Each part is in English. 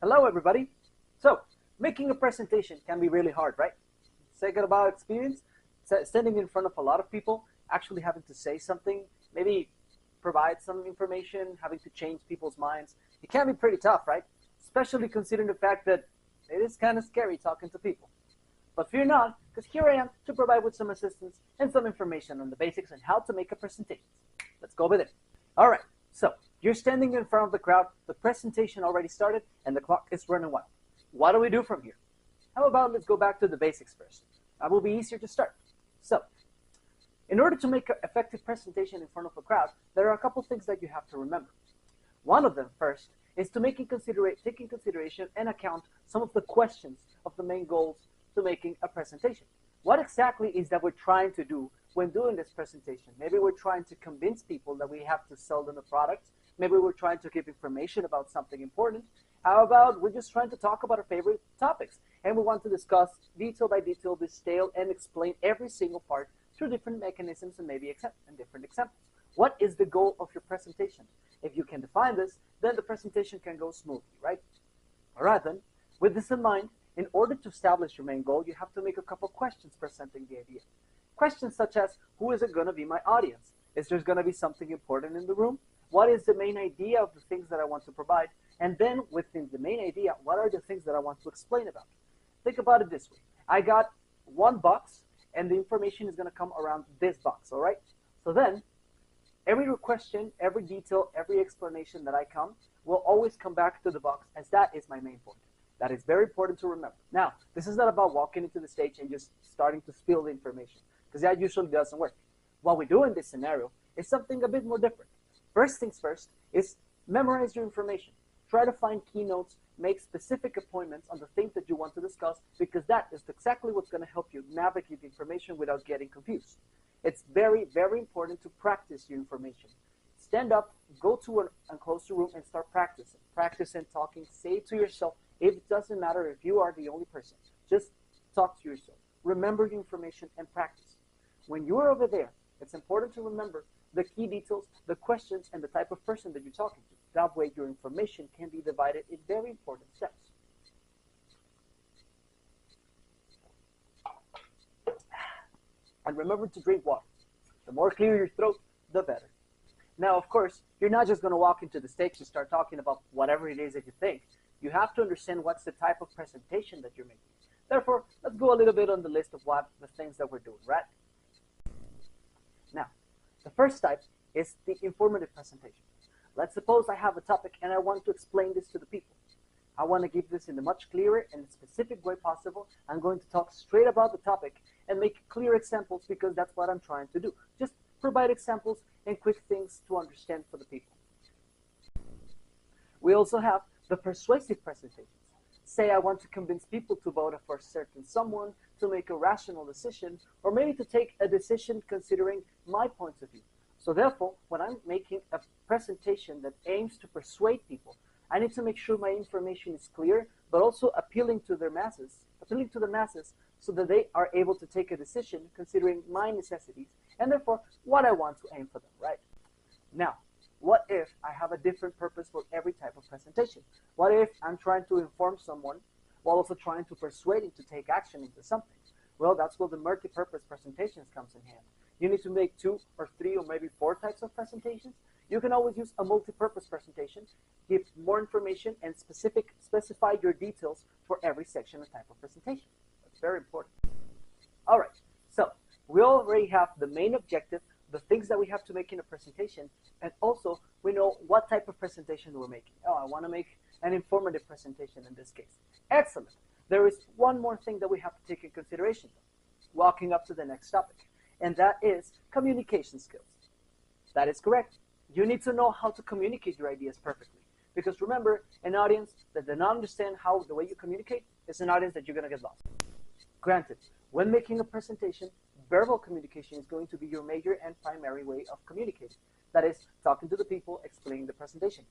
Hello, everybody. So, making a presentation can be really hard, right? Second about experience, standing in front of a lot of people, actually having to say something, maybe provide some information, having to change people's minds. It can be pretty tough, right? Especially considering the fact that it is kind of scary talking to people. But fear not, because here I am to provide with some assistance and some information on the basics on how to make a presentation. Let's go with it. All right, so you're standing in front of the crowd, the presentation already started, and the clock is running wild. What do we do from here? How about let's go back to the basics first. That will be easier to start. So, in order to make an effective presentation in front of a crowd, there are a couple things that you have to remember. One of them, first, is to take in consideration and account some of the questions of the main goals to making a presentation. What exactly is that we're trying to do when doing this presentation? Maybe we're trying to convince people that we have to sell them a product. Maybe we're trying to give information about something important. How about we're just trying to talk about our favorite topics and we want to discuss detail by detail, detail, and explain every single part through different mechanisms and maybe different examples. What is the goal of your presentation? If you can define this, then the presentation can go smoothly, right? All right, then, with this in mind, in order to establish your main goal, you have to make a couple questions presenting the idea. Questions such as, who is it going to be my audience? Is there going to be something important in the room? What is the main idea of the things that I want to provide? And then within the main idea, what are the things that I want to explain about? Think about it this way. I got one box, and the information is going to come around this box, all right? So then, every question, every detail, every explanation that I come will always come back to the box, as that is my main point. That is very important to remember. Now, this is not about walking into the stage and just starting to spill the information, because that usually doesn't work. What we do in this scenario is something a bit more different. First things first is memorize your information. Try to find keynotes, make specific appointments on the things that you want to discuss, because that is exactly what's going to help you navigate the information without getting confused. It's very, very important to practice your information. Stand up, go to an enclosed room and start practicing. Practicing talking, say it to yourself. It doesn't matter if you are the only person. Just talk to yourself. Remember your information and practice. When you are over there, it's important to remember the key details, the questions, and the type of person that you're talking to. That way your information can be divided in very important steps. And remember to drink water. The more clear your throat, the better. Now, of course, you're not just going to walk into the stage and start talking about whatever it is that you think. You have to understand what's the type of presentation that you're making. Therefore, let's go a little bit on the list of what the things that we're doing, right? Now, the first type is the informative presentation. Let's suppose I have a topic and I want to explain this to the people. I want to give this in a much clearer and specific way possible. I'm going to talk straight about the topic and make clear examples because that's what I'm trying to do. Just provide examples and quick things to understand for the people. We also have the persuasive presentations. Say I want to convince people to vote for a certain someone, to make a rational decision, or maybe to take a decision considering my points of view. So therefore, when I'm making a presentation that aims to persuade people, I need to make sure my information is clear, but also appealing to the masses so that they are able to take a decision considering my necessities and therefore what I want to aim for them, right? Now, what if I have a different purpose for every type of presentation? What if I'm trying to inform someone while also trying to persuade him to take action into something? Well, that's where the multi-purpose presentations comes in hand. You need to make 2 or 3 or maybe 4 types of presentations. You can always use a multi-purpose presentation, give more information, and specify your details for every section or type of presentation. That's very important. All right, so we already have the main objective, the things that we have to make in a presentation, and also we know what type of presentation we're making. Oh, I want to make an informative presentation in this case. Excellent. There is one more thing that we have to take in consideration, walking up to the next topic, and that is communication skills. That is correct. You need to know how to communicate your ideas perfectly. Because remember, an audience that does not understand how the way you communicate is an audience that you're going to get lost. Granted, when making a presentation, verbal communication is going to be your major and primary way of communicating. That is, talking to the people, explaining the presentation.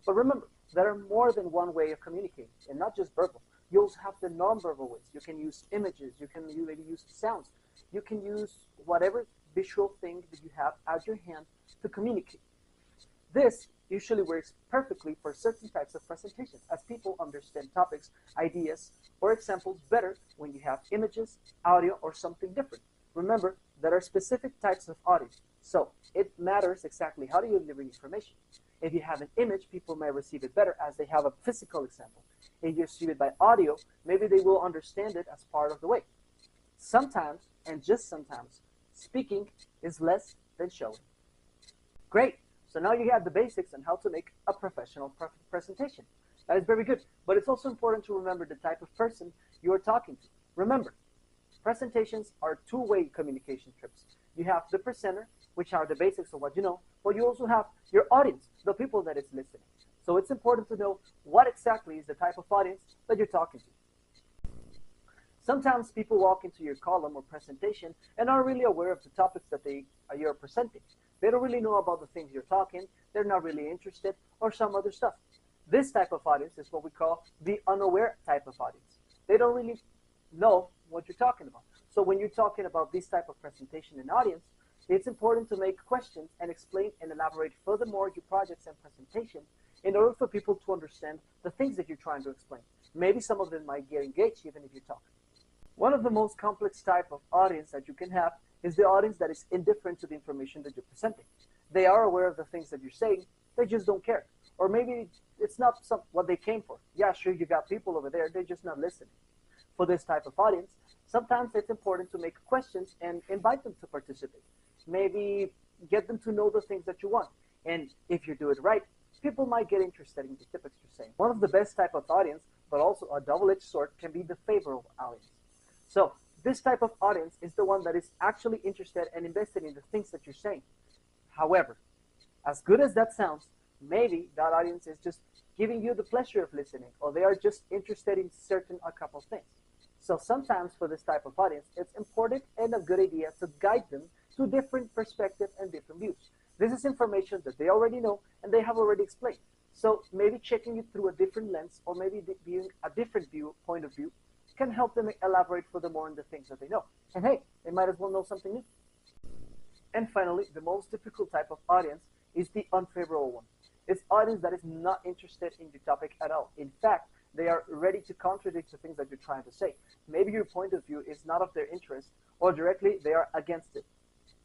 But remember, there are more than one way of communicating, and not just verbal. You also have the non-verbal ways. You can use images, you can maybe use sounds, you can use whatever visual thing that you have at your hand to communicate. This usually works perfectly for certain types of presentations, as people understand topics, ideas, or examples better when you have images, audio, or something different. Remember, there are specific types of audience, so it matters exactly how do you deliver information. If you have an image, people may receive it better as they have a physical example. If you receive it by audio, maybe they will understand it as part of the way. Sometimes, and just sometimes, speaking is less than showing. Great. So now you have the basics on how to make a professional presentation. That is very good, but it's also important to remember the type of person you are talking to. Remember, presentations are two-way communication trips. You have the presenter, which are the basics of what you know, but you also have your audience, the people that is listening. So it's important to know what exactly is the type of audience that you're talking to. Sometimes people walk into your column or presentation and aren't really aware of the topics that you're presenting. They don't really know about the things you're talking, they're not really interested, or some other stuff. This type of audience is what we call the unaware type of audience. They don't really know what you're talking about. So when you're talking about this type of presentation and audience, it's important to make questions and explain and elaborate furthermore your projects and presentation in order for people to understand the things that you're trying to explain. Maybe some of them might get engaged even if you talk. One of the most complex type of audience that you can have is the audience that is indifferent to the information that you're presenting. They are aware of the things that you're saying, they just don't care. Or maybe it's not what they came for. Yeah, sure, you got people over there, they're just not listening. For this type of audience, sometimes it's important to make questions and invite them to participate. Maybe get them to know the things that you want. And if you do it right, people might get interested in the topics you're saying. One of the best type of audience, but also a double-edged sword, can be the favorable audience. So this type of audience is the one that is actually interested and invested in the things that you're saying. However, as good as that sounds, maybe that audience is just giving you the pleasure of listening, or they are just interested in a couple of things. So sometimes for this type of audience, it's important and a good idea to guide them to different perspectives and different views. This is information that they already know and they have already explained. So maybe checking it through a different lens, or maybe viewing a different point of view, can help them elaborate furthermore on the things that they know. And hey, they might as well know something new. And finally, the most difficult type of audience is the unfavorable one. It's audience that is not interested in the topic at all. In fact, they are ready to contradict the things that you're trying to say. Maybe your point of view is not of their interest, or directly they are against it.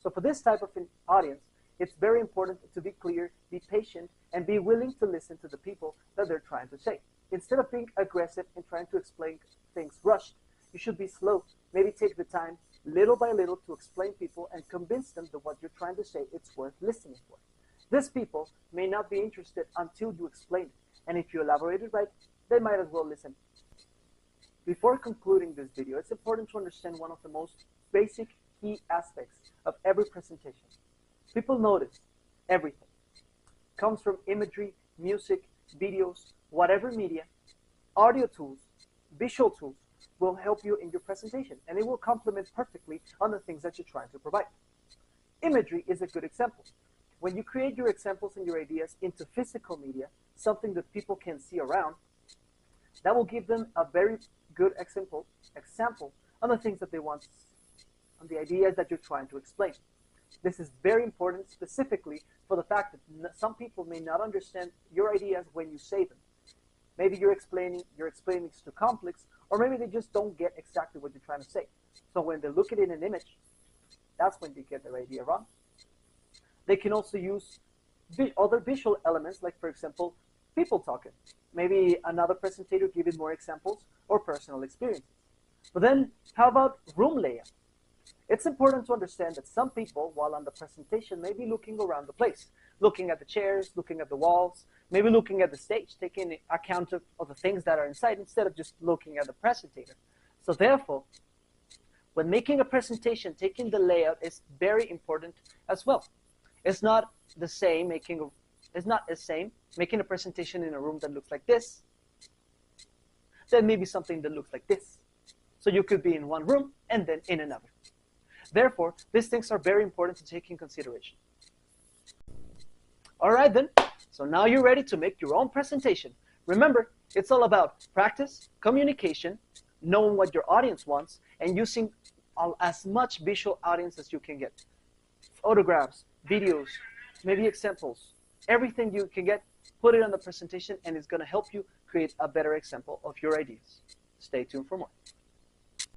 So for this type of audience, it's very important to be clear, be patient, and be willing to listen to the people that they're trying to say. Instead of being aggressive and trying to explain things rushed, you should be slow. Maybe take the time, little by little, to explain people and convince them that what you're trying to say it's worth listening for. These people may not be interested until you explain it, and if you elaborate it right, they might as well listen. Before concluding this video, it's important to understand one of the most basic key aspects of every presentation. People notice everything. It comes from imagery, music, videos, whatever media, audio tools, visual tools will help you in your presentation, and it will complement perfectly on the things that you're trying to provide. Imagery is a good example. When you create your examples and your ideas into physical media, something that people can see around, that will give them a very good example on the things that they want, on the ideas that you're trying to explain. This is very important specifically for the fact that some people may not understand your ideas when you say them. Maybe you're explaining it's too complex, or maybe they just don't get exactly what you're trying to say. So when they look at it in an image, that's when they get their idea wrong. They can also use other visual elements, like, for example, people talking. Maybe another presenter giving more examples or personal experiences. But then, how about room layout? It's important to understand that some people, while on the presentation, may be looking around the place, looking at the chairs, looking at the walls, maybe looking at the stage, taking account of the things that are inside instead of just looking at the presenter. So therefore, when making a presentation, taking the layout is very important as well. It's not the same making a presentation in a room that looks like this, then maybe something that looks like this. So you could be in one room and then in another. Therefore, these things are very important to take in consideration. All right then, so now you're ready to make your own presentation. Remember, it's all about practice, communication, knowing what your audience wants, and using as much visual audience as you can get. Photographs, videos, maybe examples, everything you can get, put it on the presentation, and it's going to help you create a better example of your ideas. Stay tuned for more.